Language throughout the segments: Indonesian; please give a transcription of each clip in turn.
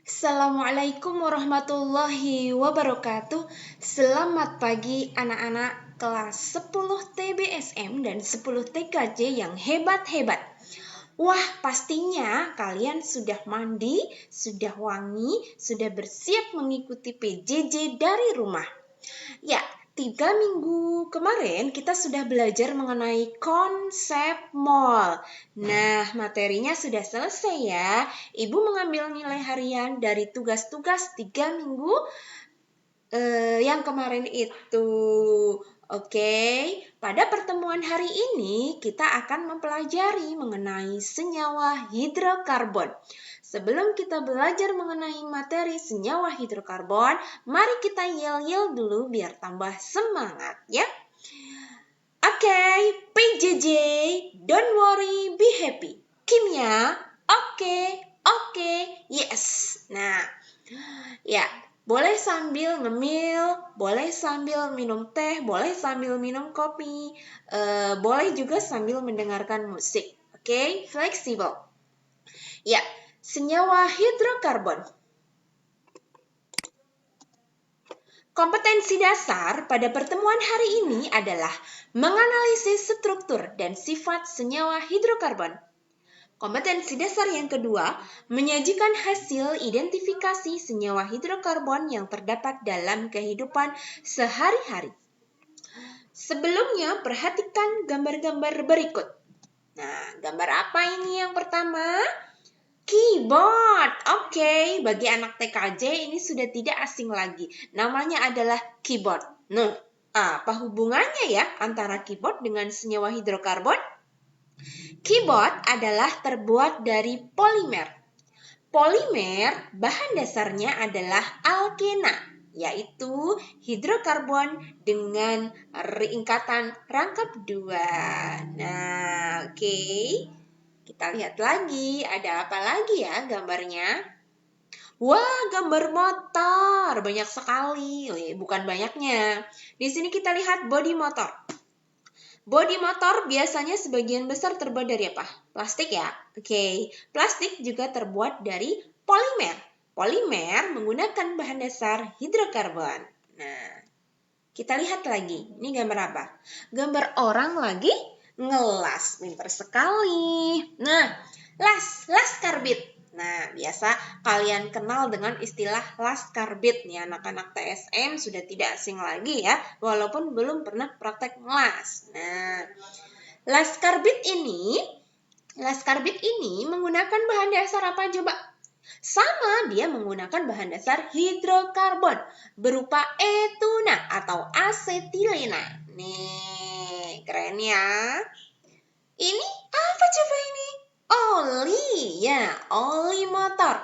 Assalamualaikum warahmatullahi wabarakatuh. Selamat pagi anak-anak kelas 10 TBSM dan 10 TKJ yang hebat-hebat. Wah, pastinya kalian sudah mandi, sudah wangi, sudah bersiap mengikuti PJJ dari rumah. Ya, 3 minggu kemarin kita sudah belajar mengenai konsep mall. Nah, materinya sudah selesai ya. Ibu mengambil nilai harian dari tugas-tugas 3 minggu yang kemarin itu. Oke, pada pertemuan hari ini kita akan mempelajari mengenai senyawa hidrokarbon. Sebelum kita belajar mengenai materi senyawa hidrokarbon, mari kita yel-yel dulu biar tambah semangat ya. Oke, PJJ, don't worry, be happy. Kimia, oke, yes. Nah, ya, boleh sambil ngemil, boleh sambil minum teh, boleh sambil minum kopi, boleh juga sambil mendengarkan musik. Oke, fleksibel. Ya, senyawa hidrokarbon. Kompetensi dasar pada pertemuan hari ini adalah menganalisis struktur dan sifat senyawa hidrokarbon. Kompetensi dasar yang kedua, menyajikan hasil identifikasi senyawa hidrokarbon yang terdapat dalam kehidupan sehari-hari. Sebelumnya, perhatikan gambar-gambar berikut. Nah, gambar apa ini yang pertama? Keyboard. Oke, bagi anak TKJ ini sudah tidak asing lagi. Namanya adalah keyboard. Nah, apa hubungannya ya antara keyboard dengan senyawa hidrokarbon? Keyboard adalah terbuat dari polimer. Polimer bahan dasarnya adalah alkena, yaitu hidrokarbon dengan ikatan rangkap 2. Nah, oke. Kita lihat lagi, ada apa lagi ya gambarnya? Wah, gambar motor. Banyak sekali. Bukan banyaknya. Di sini kita lihat bodi motor. Bodi motor biasanya sebagian besar terbuat dari apa? Plastik ya? Oke. Plastik juga terbuat dari polimer. Polimer menggunakan bahan dasar hidrokarbon. Nah, kita lihat lagi. Ini gambar apa? Gambar orang lagi ngelas. Pintar sekali. Nah, las karbit. Nah, biasa kalian kenal dengan istilah las karbit nih, anak-anak TSM sudah tidak asing lagi ya, walaupun belum pernah praktek ngelas. Nah, las karbit ini menggunakan bahan dasar apa coba? Sama, dia menggunakan bahan dasar hidrokarbon berupa etuna atau asetilena. Nih, keren ya. Ini apa coba ini? Oli, ya, oli motor.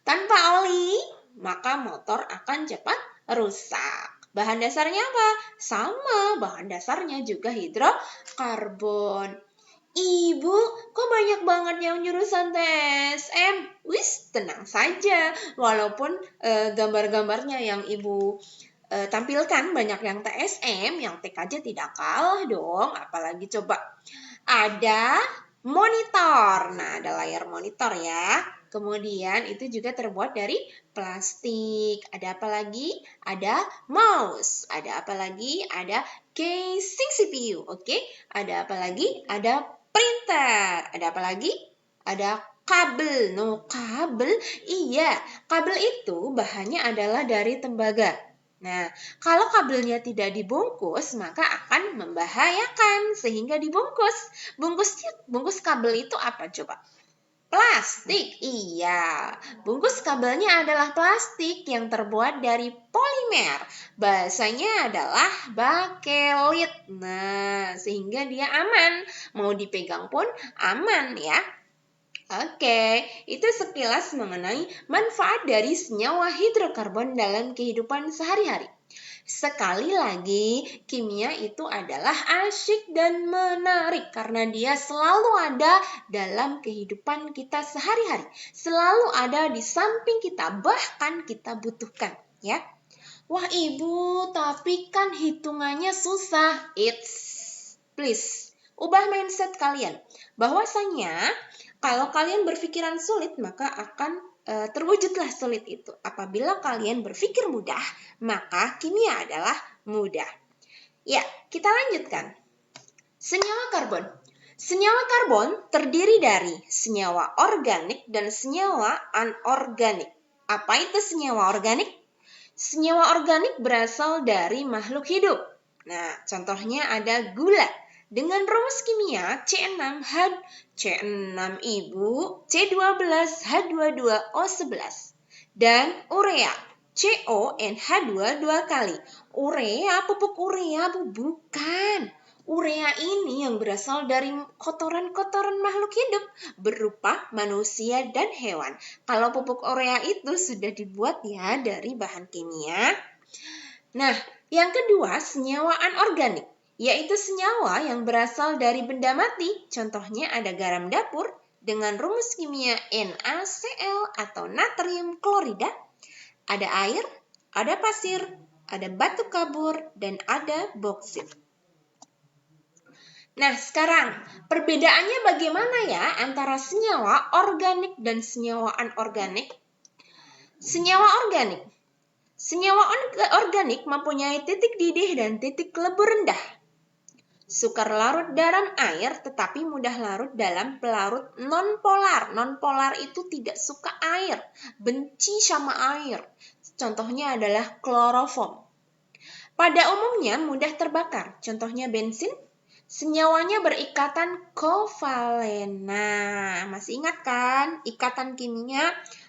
Tanpa oli, maka motor akan cepat rusak. Bahan dasarnya apa? Sama, bahan dasarnya juga hidrokarbon. Ibu, kok banyak banget yang jurusan TSM? Wis, tenang saja. Walaupun gambar-gambarnya yang ibu tampilkan banyak yang TSM, yang TKJ tidak kalah dong. Apalagi coba ada monitor. Nah, ada layar monitor ya. Kemudian itu juga terbuat dari plastik. Ada apa lagi? Ada mouse. Ada apa lagi? Ada casing CPU. Oke. Ada apa lagi? Ada printer. Ada apa lagi? Ada kabel. No, kabel? Iya, kabel itu bahannya adalah dari tembaga. Nah, kalau kabelnya tidak dibungkus, maka akan membahayakan sehingga dibungkus. Bungkus kabel itu apa coba? Plastik. Iya, bungkus kabelnya adalah plastik yang terbuat dari polimer. Bahasanya adalah bakelit. Nah, sehingga dia aman. Mau dipegang pun aman ya. Oke, itu sekilas mengenai manfaat dari senyawa hidrokarbon dalam kehidupan sehari-hari. Sekali lagi, kimia itu adalah asyik dan menarik karena dia selalu ada dalam kehidupan kita sehari-hari. Selalu ada di samping kita, bahkan kita butuhkan, ya. Wah, Ibu, tapi kan hitungannya susah. Please, ubah mindset kalian. Bahwasanya Kalau kalian berpikiran sulit, maka akan terwujudlah sulit itu. Apabila kalian berpikir mudah, maka kimia adalah mudah. Ya, kita lanjutkan. Senyawa karbon. Senyawa karbon terdiri dari senyawa organik dan senyawa anorganik. Apa itu senyawa organik? Senyawa organik berasal dari makhluk hidup. Nah, contohnya ada gula dengan rumus kimia C6 ibu C12H22O11 dan urea CONH2 dua kali. Urea, pupuk urea, bukan. Urea ini yang berasal dari kotoran-kotoran makhluk hidup berupa manusia dan hewan. Kalau pupuk urea itu sudah dibuat ya dari bahan kimia. Nah, yang kedua senyawa anorganik, yaitu senyawa yang berasal dari benda mati. Contohnya ada garam dapur dengan rumus kimia NaCl atau natrium klorida. Ada air, ada pasir, ada batu kabur, dan ada boksit. Nah, sekarang perbedaannya bagaimana ya antara senyawa organik dan senyawa anorganik? Senyawa organik. Senyawa organik mempunyai titik didih dan titik lebur rendah. Sukar larut dalam air tetapi mudah larut dalam pelarut nonpolar. Nonpolar itu tidak suka air, benci sama air. Contohnya adalah kloroform. Pada umumnya mudah terbakar. Contohnya bensin. Senyawanya berikatan kovalen. Nah, masih ingat kan ikatan kimia?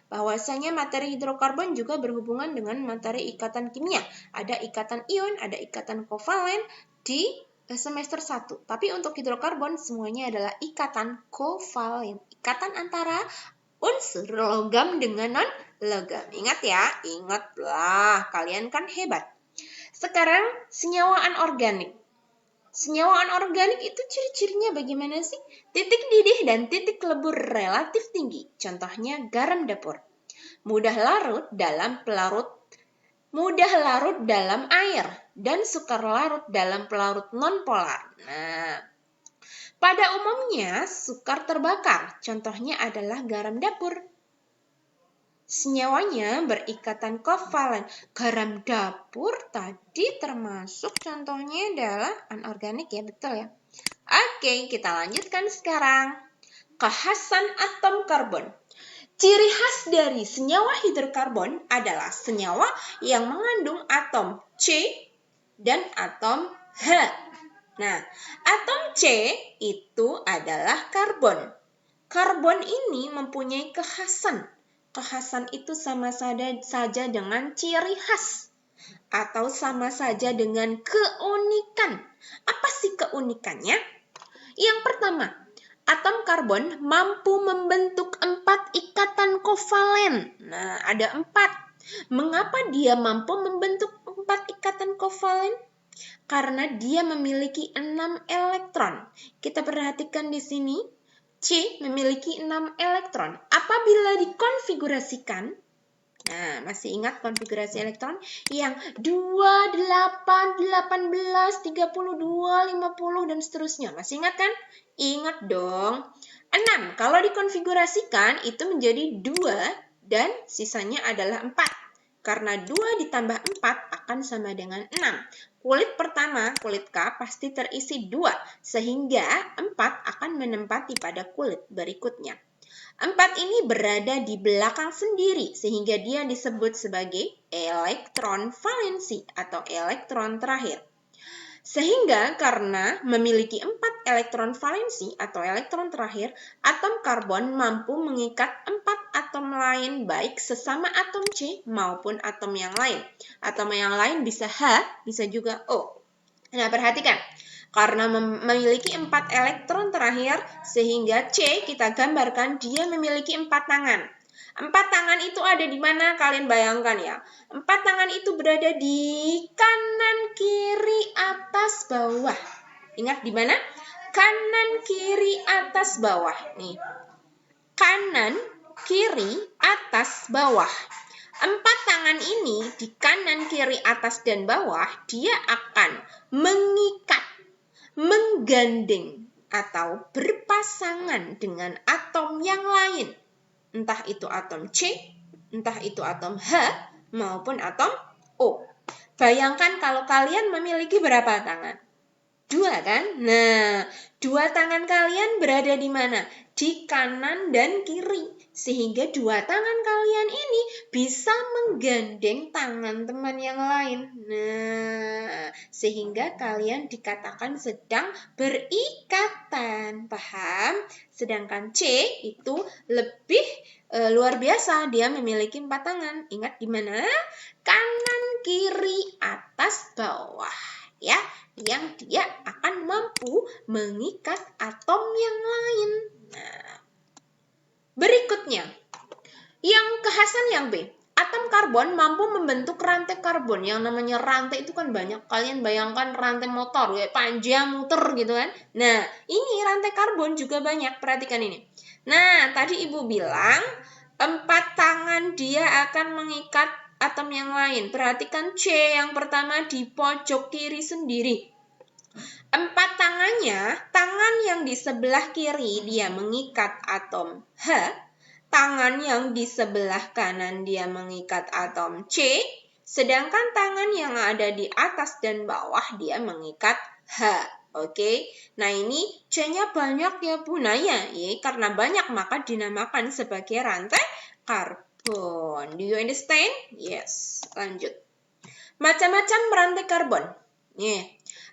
Bahwasanya materi hidrokarbon juga berhubungan dengan materi ikatan kimia. Ada ikatan ion, ada ikatan kovalen di semester 1. Tapi untuk hidrokarbon semuanya adalah ikatan kovalen. Ikatan antara unsur logam dengan non-logam. Ingat ya, ingatlah. Kalian kan hebat. Sekarang senyawa anorganik. Senyawa anorganik itu ciri-cirinya bagaimana sih? Titik didih dan titik lebur relatif tinggi. Contohnya garam dapur. Mudah larut dalam air dan sukar larut dalam pelarut nonpolar. Nah, pada umumnya sukar terbakar. Contohnya adalah garam dapur. Senyawanya berikatan kovalen. Garam dapur tadi termasuk contohnya adalah anorganik ya, betul ya? Oke, kita lanjutkan sekarang. Kekhasan atom karbon. Ciri khas dari senyawa hidrokarbon adalah senyawa yang mengandung atom C dan atom H. Nah, atom C itu adalah karbon. Karbon ini mempunyai kekhasan. Kekhasan itu sama saja dengan ciri khas atau sama saja dengan keunikan. Apa sih keunikannya? Yang pertama, atom karbon mampu membentuk 4 ikatan kovalen. Nah, ada 4. Mengapa dia mampu membentuk 4 ikatan kovalen? Karena dia memiliki 6 elektron. Kita perhatikan di sini. C memiliki 6 elektron. Apabila dikonfigurasikan, nah masih ingat konfigurasi elektron? Yang 2, 8, 18, 32, 50, dan seterusnya. Masih ingat kan? Ingat dong. 6, kalau dikonfigurasikan itu menjadi 2 dan sisanya adalah 4. Karena 2 ditambah 4 akan sama dengan 6. Kulit pertama, kulit K, pasti terisi 2, sehingga 4 akan menempati pada kulit berikutnya. 4 ini berada di belakang sendiri, sehingga dia disebut sebagai elektron valensi atau elektron terakhir. Sehingga karena memiliki 4 elektron valensi atau elektron terakhir, atom karbon mampu mengikat 4 atom lain baik sesama atom C maupun atom yang lain. Atom yang lain bisa H, bisa juga O. Nah, perhatikan. Karena memiliki 4 elektron terakhir, sehingga C kita gambarkan dia memiliki 4 tangan. 4 tangan itu ada di mana? Kalian bayangkan ya. 4 tangan itu berada di kanan, kiri, atas, bawah. Ingat di mana? Kanan, kiri, atas, bawah. Nih. Kanan, kiri, atas, bawah. 4 tangan ini di kanan, kiri, atas, dan bawah, dia akan mengikat, menggandeng atau berpasangan dengan atom yang lain. Entah itu atom C, entah itu atom H, maupun atom O. Bayangkan kalau kalian memiliki berapa tangan? 2 kan? Nah, 2 tangan kalian berada di mana? Di kanan dan kiri. Sehingga 2 tangan kalian ini bisa menggandeng tangan teman yang lain. Nah, sehingga kalian dikatakan sedang berikatan. Paham? Sedangkan C itu lebih luar biasa. Dia memiliki 4 tangan. Ingat di mana? Kanan, kiri, atas, bawah. Ya, yang dia akan mampu mengikat atom yang lain. Nah, berikutnya, yang kekhasan yang B. Atom karbon mampu membentuk rantai karbon. Yang namanya rantai itu kan banyak. Kalian bayangkan rantai motor, ya, panjang muter gitu kan. Nah, ini rantai karbon juga banyak. Perhatikan ini. Nah, tadi Ibu bilang 4 tangan dia akan mengikat atom yang lain. Perhatikan C yang pertama di pojok kiri sendiri. 4 tangannya, tangan yang di sebelah kiri dia mengikat atom H, tangan yang di sebelah kanan dia mengikat atom C, sedangkan tangan yang ada di atas dan bawah dia mengikat H. Oke, nah ini C-nya banyak ya Bu. Nah ya, karena banyak maka dinamakan sebagai rantai karbon. Do you understand? Yes, lanjut. Macam-macam rantai karbon.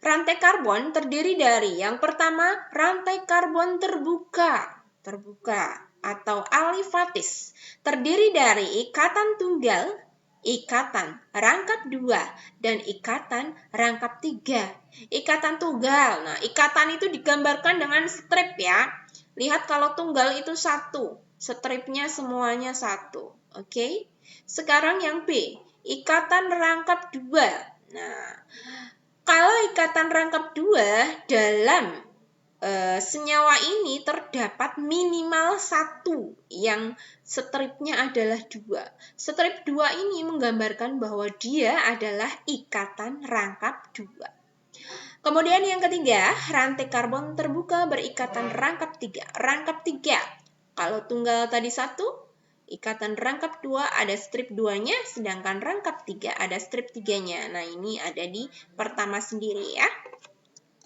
Rantai karbon terdiri dari yang pertama rantai karbon terbuka atau alifatis. Terdiri dari ikatan tunggal, ikatan rangkap 2, dan ikatan rangkap 3. Ikatan tunggal. Nah, ikatan itu digambarkan dengan strip ya. Lihat kalau tunggal itu 1. Stripnya semuanya 1. Oke. Sekarang yang B, ikatan rangkap 2. Nah, kalau ikatan rangkap 2 dalam senyawa ini terdapat minimal 1 yang stripnya adalah 2. Strip 2 ini menggambarkan bahwa dia adalah ikatan rangkap 2. Kemudian yang ketiga, rantai karbon terbuka berikatan rangkap 3. Rangkap 3, kalau tunggal tadi 1, ikatan rangkap 2 ada strip 2-nya, sedangkan rangkap 3 ada strip 3-nya. Nah, ini ada di pertama sendiri ya.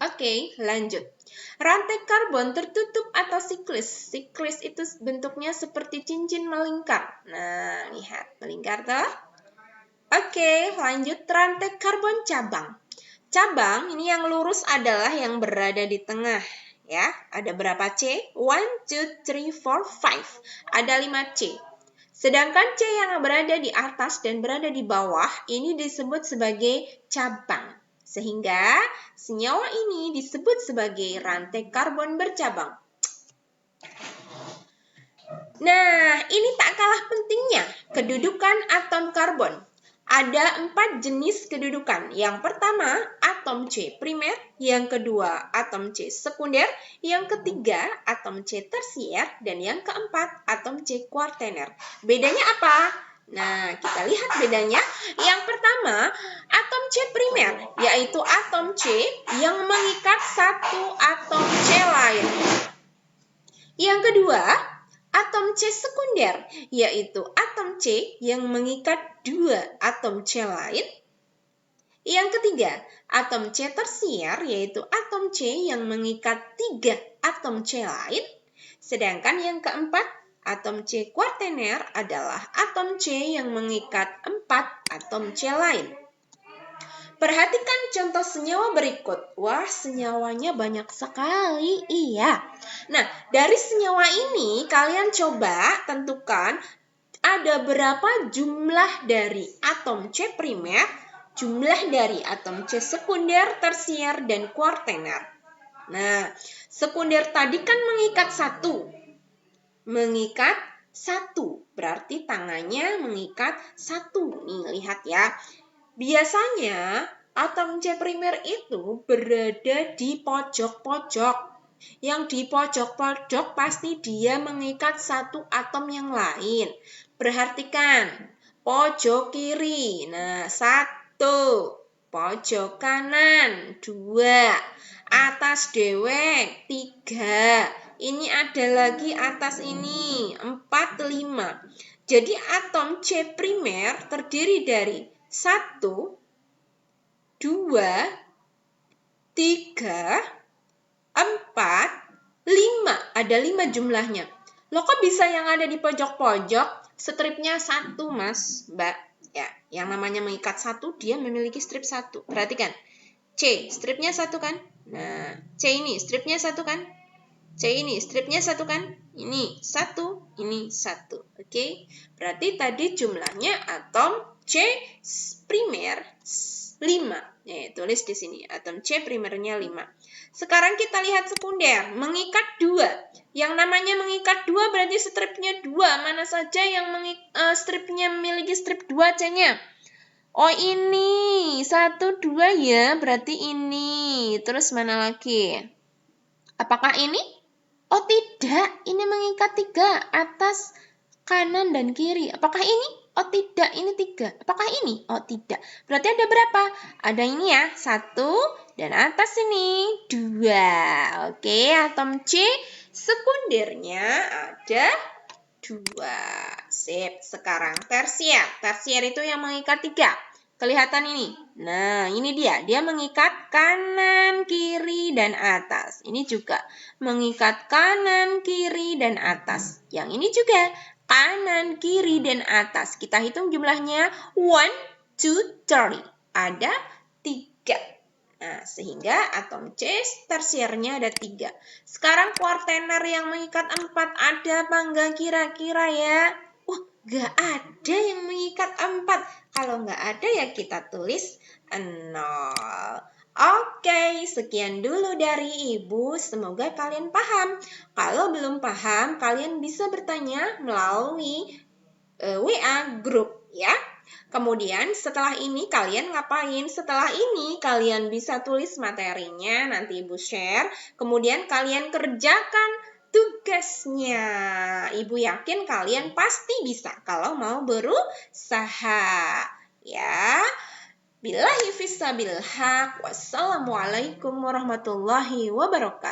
Oke, lanjut. Rantai karbon tertutup atau siklis. Siklis itu bentuknya seperti cincin melingkar. Nah, lihat, melingkar toh? Oke, lanjut rantai karbon cabang. Cabang ini yang lurus adalah yang berada di tengah. Ya, ada berapa C? 1, 2, 3, 4, 5. Ada 5 C. Sedangkan C yang berada di atas dan berada di bawah ini disebut sebagai cabang. Sehingga senyawa ini disebut sebagai rantai karbon bercabang. Nah, ini tak kalah pentingnya kedudukan atom karbon. Ada 4 jenis kedudukan. Yang pertama, atom C primer. Yang kedua, atom C sekunder. Yang ketiga, atom C tersier. Dan yang keempat, atom C kuartener. Bedanya apa? Nah, kita lihat bedanya. Yang pertama, atom C primer, yaitu atom C yang mengikat satu atom C lain. Yang kedua, atom C sekunder, yaitu atom C yang mengikat 2 atom C lain. Yang ketiga, atom C tersier, yaitu atom C yang mengikat 3 atom C lain. Sedangkan yang keempat, atom C kuartener adalah atom C yang mengikat 4 atom C lain. Perhatikan contoh senyawa berikut. Wah, senyawanya banyak sekali. Iya. Nah, dari senyawa ini kalian coba tentukan ada berapa jumlah dari atom C primer, jumlah dari atom C sekunder, tersier, dan kuartener. Nah, sekunder tadi kan mengikat 1. Mengikat 1, berarti tangannya mengikat 1. Nih, lihat ya. Biasanya atom C primer itu berada di pojok-pojok. Yang di pojok-pojok pasti dia mengikat 1 atom yang lain. Perhatikan, pojok kiri. Nah, 1. pojok kanan 2, atas dewek 3. Ini ada lagi atas ini 4, 5. Jadi atom C primer terdiri dari 1, 2, 3, 4, 5. Ada 5 jumlahnya. Loh kok bisa yang ada di pojok-pojok? Stripnya 1, Mas, Mbak. Ya, yang namanya mengikat 1, dia memiliki strip 1. Perhatikan. C, stripnya 1 kan? Nah, C ini stripnya 1 kan? C ini stripnya 1 kan? Ini 1, ini 1. Oke? Berarti tadi jumlahnya atom C primer 5. Ya, tulis di sini. Atom C primernya 5. Sekarang kita lihat sekunder. Mengikat 2. Yang namanya mengikat 2 berarti stripnya 2. Mana saja yang stripnya memiliki strip 2 C-nya? Oh ini. 1, 2 ya. Berarti ini. Terus mana lagi? Apakah ini? Oh tidak. Ini mengikat 3. Atas, kanan, dan kiri. Apakah ini? Oh tidak, ini 3. Apakah ini? Oh tidak. Berarti ada berapa? Ada ini ya, 1 dan atas ini 2. Oke, atom C sekundernya ada 2. Sip, sekarang tersier. Tersier itu yang mengikat 3. Kelihatan ini. Nah, ini dia. Dia mengikat kanan, kiri, dan atas. Ini juga mengikat kanan, kiri, dan atas. Yang ini juga kanan, kiri, dan atas. Kita hitung jumlahnya 1, 2, 3. Ada 3. Nah, sehingga atom C tersiernya ada 3. Sekarang kuartener yang mengikat 4 ada apa enggak kira-kira ya? Nggak ada yang mengikat 4. Kalau nggak ada ya kita tulis 0. Oke, sekian dulu dari Ibu. Semoga kalian paham. Kalau belum paham, kalian bisa bertanya melalui WA grup ya. Kemudian setelah ini kalian ngapain? Setelah ini kalian bisa tulis materinya, nanti Ibu share. Kemudian kalian kerjakan tugasnya. Ibu yakin kalian pasti bisa kalau mau berusaha. Ya. Billahi fissabil haq. Wassalamualaikum warahmatullahi wabarakatuh.